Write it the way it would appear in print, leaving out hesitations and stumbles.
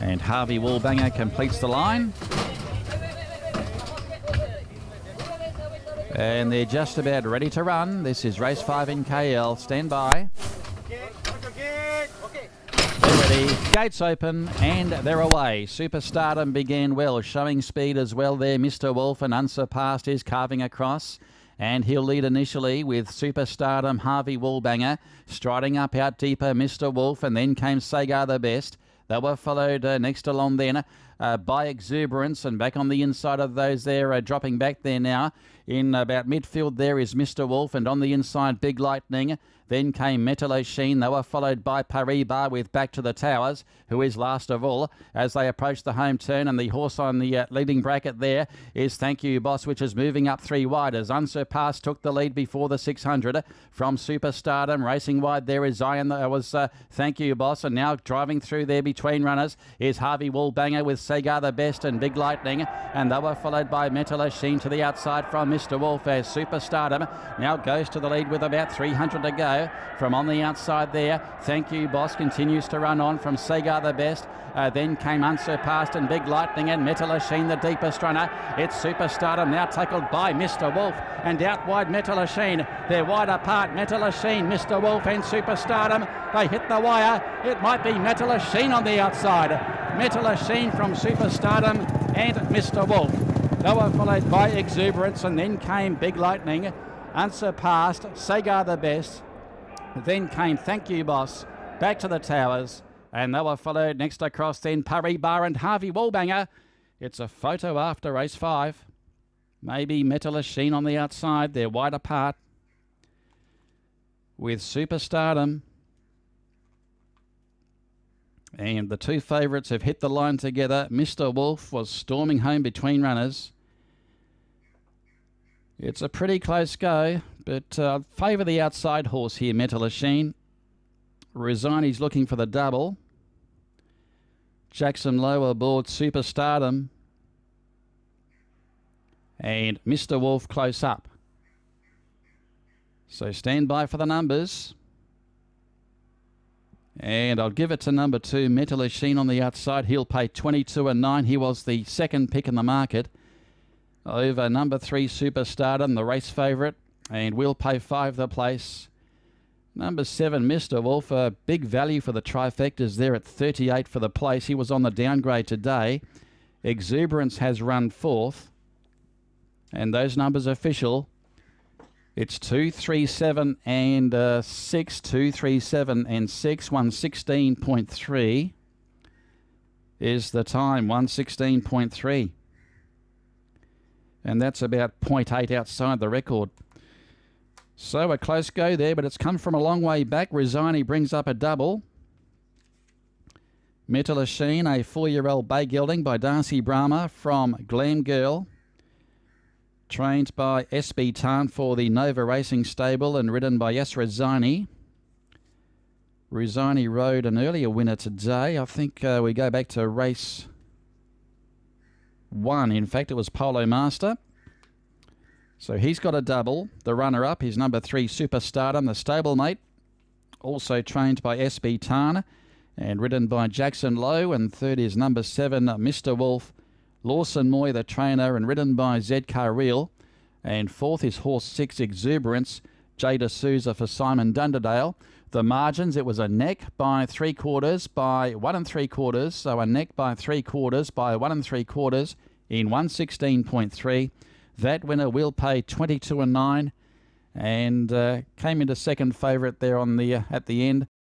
And Harvey Wallbanger completes the line. And they're just about ready to run. This is race 5 in KL. Stand by. They're ready. Gates open and they're away. Superstardom began well, showing speed as well there. Mr. Wolf and Unsurpassed is carving across. And he'll lead initially with Superstardom, Harvey Wallbanger. Striding up out deeper, Mr. Wolf, and then came Sagar the Best. They were followed next along then by Exuberance, and back on the inside of those there, dropping back there now. In about midfield there is Mr. Wolf, and on the inside Big Lightning. Then came Metallo Sheen. They were followed by Paris Bar with Back to the Towers, who is last of all as they approach the home turn. And the horse on the leading bracket there is Thank You Boss, which is moving up 3 wide as Unsurpassed took the lead before the 600 from Superstardom. Racing wide there is Zion. Was Thank You Boss, and now driving through there between runners is Harvey Wallbanger with Sagar the Best and Big Lightning, and they were followed by Metallo Sheen to the outside from Mr. Wolf as Superstardom now goes to the lead with about 300 to go. From on the outside there, Thank You Boss continues to run on from Sagar the Best. Then came Unsurpassed and Big Lightning and Metallo Sheen, the deepest runner. It's Superstardom now tackled by Mr. Wolf, and out wide Metallo Sheen. They're wide apart, Metallo Sheen, Mr. Wolf and Superstardom. They hit the wire. It might be Metallo Sheen on the outside. Metallo Sheen from Superstardom and Mr. Wolf. They were followed by Exuberance, and then came Big Lightning, Unsurpassed, Sagar the Best. Then came Thank You Boss, Back to the Towers, and they were followed next across then Paris Bar and Harvey Wallbanger. It's a photo after race 5. Maybe Metallo Sheen on the outside. They're wide apart with Superstardom. And the two favourites have hit the line together. Mr. Wolf was storming home between runners. It's a pretty close go, but favour the outside horse here, Metallo Sheen. Rosani's looking for the double. Jackson Lowe aboard Superstardom. And Mr. Wolf close up. So stand by for the numbers. And I'll give it to number 2, Metallo Sheen on the outside. He'll pay 22 and 9. He was the second pick in the market over number 3, Superstardom, the race favourite, and we'll pay 5 the place. Number 7, Mr. Wolf, a big value for the trifectas there at 38 for the place. He was on the downgrade today. Exuberance has run 4th, and those numbers are official. It's 2, 3, 7 and 6, 2, 3, 7 and 6, 116.3 is the time, 116.3. And that's about 0.8 outside the record. So a close go there, but it's come from a long way back. Rosani brings up a double. Metallo Sheen, a 4-year-old bay gelding by Darcy Brahma from Glam Girl. Trained by SB Tan for the Nova Racing Stable and ridden by Yes Rosani. Rosani rode an earlier winner today. I think we go back to race 1. In fact, it was Polo Master. So he's got a double. The runner-up is number 3, Superstardom, the stablemate. Also trained by SB Tan and ridden by Jackson Lowe. And third is number 7, Mr. Wolf. Lawson Moy, the trainer, and ridden by Zed Carreel. And fourth is horse 6, Exuberance, Jada Souza for Simon Dunderdale. The margins, it was a neck by 3/4 by 1 3/4. So a neck by 3/4 by 1 3/4 in 116.3. That winner will pay 22 and 9 and came into second favourite there on the at the end.